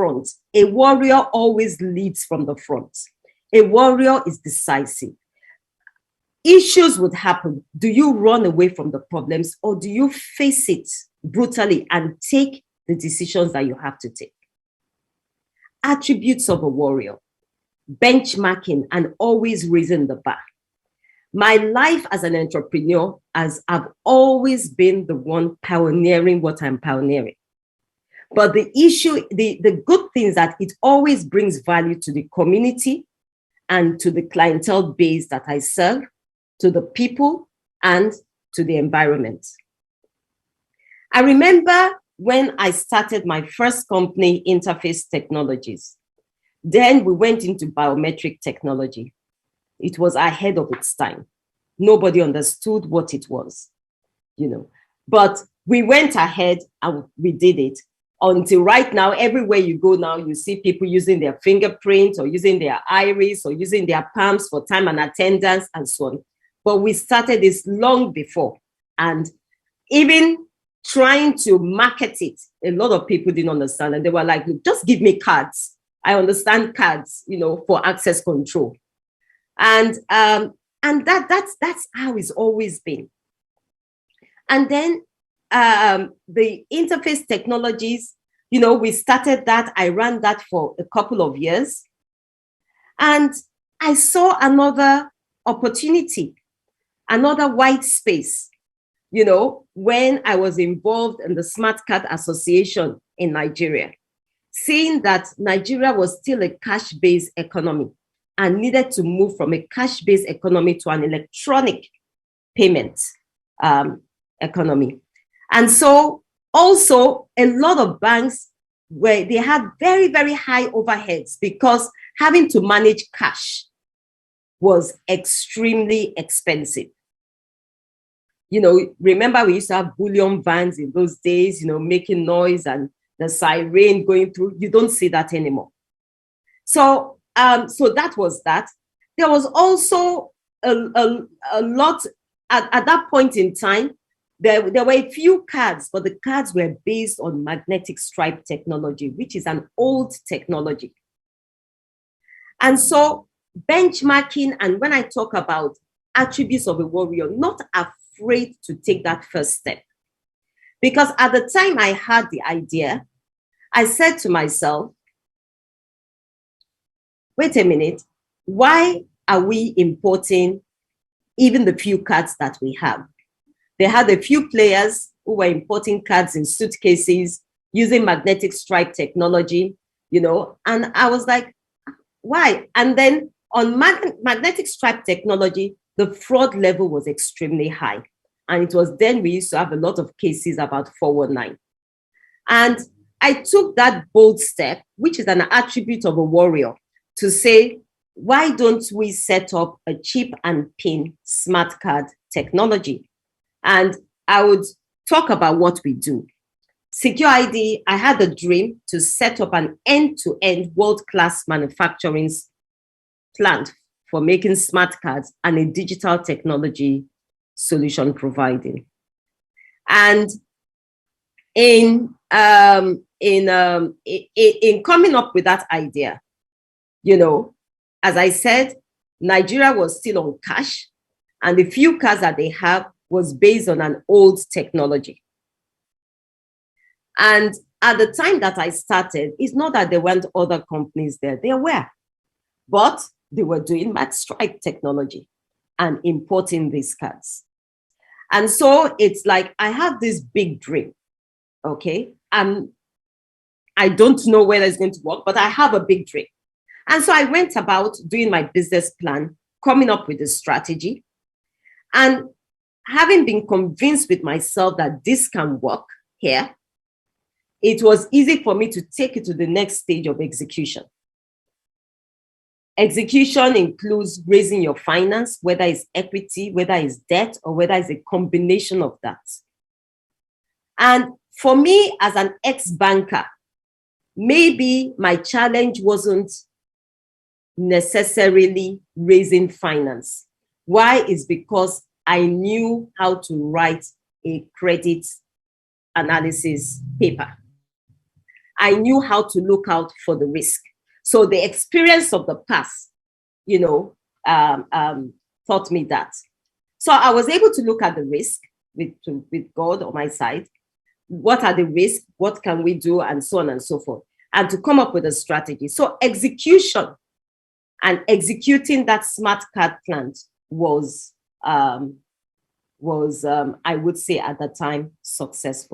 front. A warrior always leads from the front. A warrior is decisive. Issues would happen. Do you run away from the problems, or do you face it brutally and take the decisions that you have to take? Attributes of a warrior: benchmarking and always raising the bar. My life as an entrepreneur, as I've always been the one pioneering what I'm pioneering. But the issue, the good thing is that it always brings value to the community and to the clientele base that I serve, to the people, and to the environment. I remember when I started my first company, Interface Technologies. Then we went into biometric technology. It was ahead of its time. Nobody understood what it was, but we went ahead and we did it until right now. Everywhere you go now, you see people using their fingerprint or using their iris or using their palms for time and attendance and so on. But we started this long before, and even trying to market it, a lot of people didn't understand, and they were like, just give me cards. I understand cards, for access control. And that's how it's always been. And then the interface technologies, we started that. I ran that for a couple of years. And I saw another opportunity, another white space, when I was involved in the Smart Card Association in Nigeria, seeing that Nigeria was still a cash-based economy and needed to move from a cash-based economy to an electronic payment economy. And so also a lot of banks where they had very, very high overheads because having to manage cash was extremely expensive. Remember we used to have bullion vans in those days, making noise and the siren going through. You don't see that anymore. So that was that. There was also a lot at that point in time. There were a few cards, but the cards were based on magnetic stripe technology, which is an old technology. And so benchmarking, and when I talk about attributes of a warrior, not afraid to take that first step. Because at the time I had the idea, I said to myself, wait a minute, why are we importing even the few cards that we have? They had a few players who were importing cards in suitcases using magnetic stripe technology, and I was like, why? And then on magnetic stripe technology, the fraud level was extremely high. And it was then we used to have a lot of cases about 419. And I took that bold step, which is an attribute of a warrior, to say, why don't we set up a chip and pin smart card technology? And I would talk about what we do. SecureID, I had a dream to set up an end-to-end world-class manufacturing plant for making smart cards and a digital technology solution providing. And in coming up with that idea, as I said, Nigeria was still on cash, and the few cards that they have was based on an old technology. And at the time that I started, it's not that there weren't other companies there, there were, but they were doing mag stripe technology and importing these cards. And so it's like, I have this big dream, okay? I don't know whether it's going to work, but I have a big dream. And so I went about doing my business plan, coming up with a strategy, and having been convinced with myself that this can work here, it was easy for me to take it to the next stage of execution. Execution includes raising your finance, whether it's equity, whether it's debt, or whether it's a combination of that. And for me, as an ex-banker, maybe my challenge wasn't necessarily raising finance. Why? Is because I knew how to write a credit analysis paper. I knew how to look out for the risk. So the experience of the past, taught me that. So I was able to look at the risk with God on my side. What are the risks? What can we do? And so on and so forth. And to come up with a strategy. So execution and executing that smart card plan was I would say at the time, successful.